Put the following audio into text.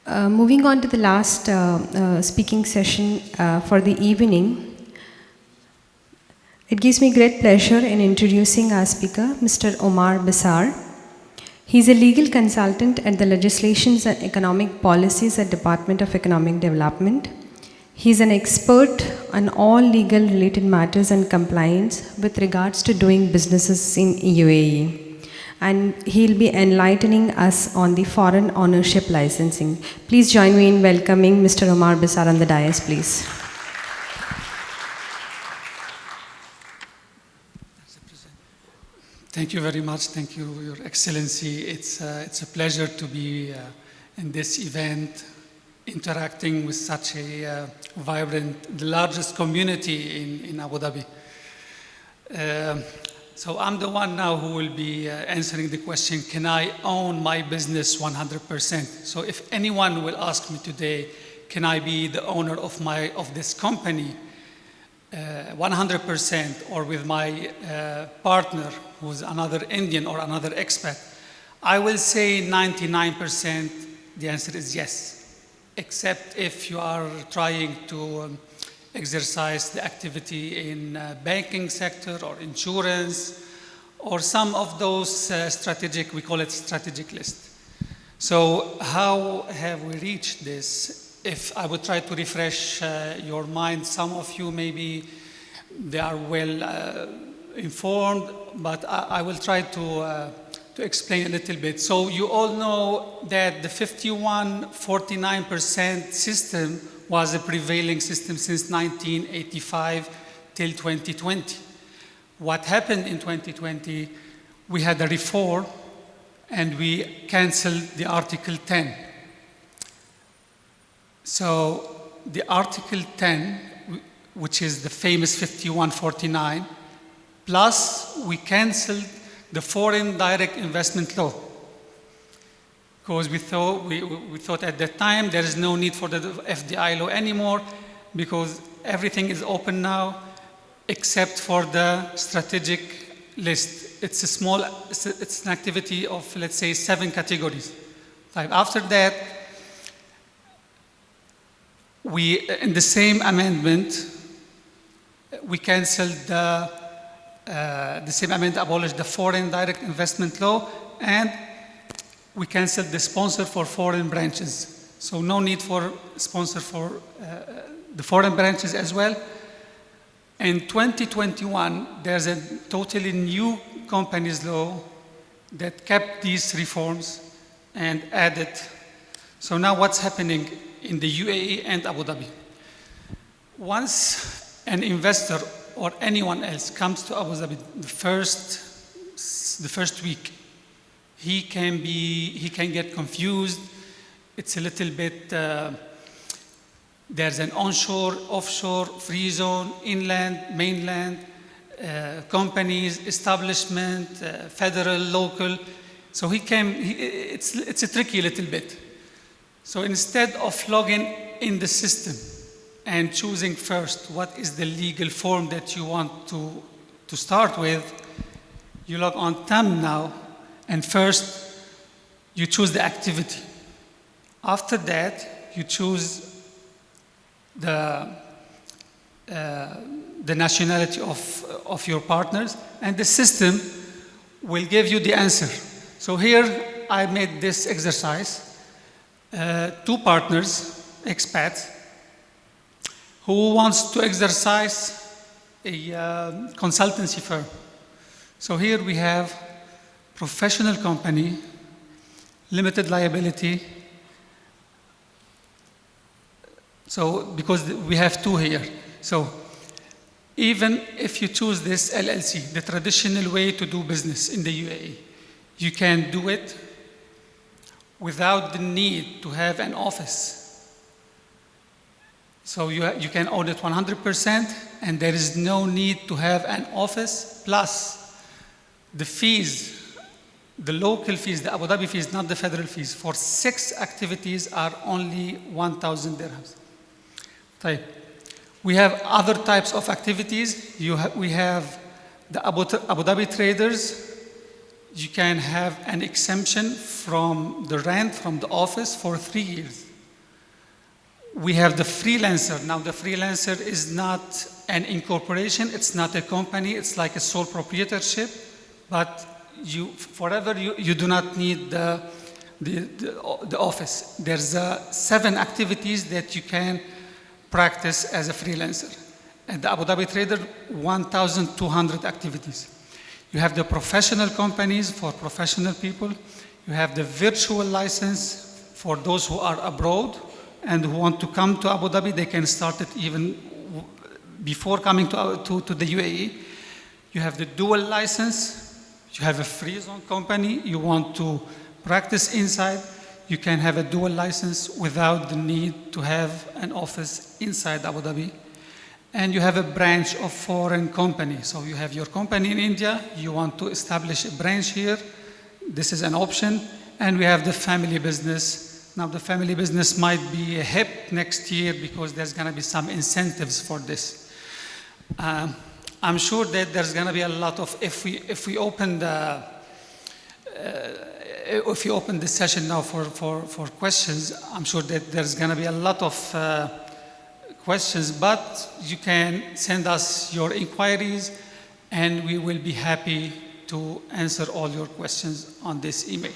Moving on to the last speaking session for the evening, it gives me great pleasure in introducing our speaker, Mr. Omar Bissar. He is a legal consultant at the Legislations and Economic Policies at Department of Economic Development. He is an expert on all legal related matters and compliance with regards to doing businesses in UAE. And he'll be enlightening us on the foreign ownership licensing. Please join me in welcoming Mr. Omar Bissar on the dais, please. Thank you very much. Thank you, Your Excellency. It's a pleasure to be in this event, interacting with such a vibrant, the largest community in Abu Dhabi. So I'm the one now who will be answering the question, can I own my business 100%? So if anyone will ask me today, can I be the owner of this company 100% or with my partner who's another Indian or another expat, I will say 99% the answer is yes, except if you are trying to exercise the activity in banking sector or insurance or some of those strategic, we call it strategic list. So how have we reached this? If I would try to refresh your mind, some of you maybe they are well informed, but I will try to explain a little bit. So you all know that the 51-49% system was a prevailing system since 1985 till 2020. What happened in 2020, we had a reform and we canceled the Article 10. So the Article 10, which is the famous 51-49, plus we canceled the foreign direct investment law. Because we thought at that time there is no need for the FDI law anymore because everything is open now except for the strategic list. It's it's an activity of, let's say, 7 categories. After that, in the same amendment, we canceled the same amendment abolished the foreign direct investment law and we canceled the sponsor for foreign branches. So no need for sponsor for the foreign branches as well. In 2021, there's a totally new companies law that kept these reforms and added. So now what's happening in the UAE and Abu Dhabi? Once an investor or anyone else comes to Abu Dhabi the first week, he can get confused. It's a little bit, there's an onshore, offshore, free zone, inland, mainland, companies, establishment, federal, local. So it's a tricky little bit. So instead of logging in the system and choosing first what is the legal form that you want to start with, you log on TAM now, and first you choose the activity. After that, you choose the nationality of your partners, and the system will give you the answer. So here I made this exercise. 2 partners, expats, who wants to exercise a consultancy firm. So here we have professional company, limited liability. So because we have 2 here. So even if you choose this LLC, the traditional way to do business in the UAE, you can do it without the need to have an office. So you can own it 100%, and there is no need to have an office, plus the fees, the local fees, the Abu Dhabi fees, not the federal fees, for 6 activities are only 1,000 dirhams. Right. We have other types of activities. We have the Abu Dhabi traders. You can have an exemption from the rent from the office for 3 years. We have the freelancer. Now the freelancer is not an incorporation, it's not a company, it's like a sole proprietorship, but you do not need the office. There's 7 activities that you can practice as a freelancer. At the Abu Dhabi Trader, 1,200 activities. You have the professional companies for professional people. You have the virtual license for those who are abroad and who want to come to Abu Dhabi. They can start it even before coming to the UAE. You have the dual license. You have a free zone company. You want to practice inside. You can have a dual license without the need to have an office inside Abu Dhabi. And you have a branch of foreign company. So you have your company in India. You want to establish a branch here. This is an option. And we have the family business. Now the family business might be a hip next year because there's going to be some incentives for this. I'm sure that there's going to be a lot of, if we open the session now for questions, I'm sure that there's going to be a lot of questions, but you can send us your inquiries and we will be happy to answer all your questions on this email.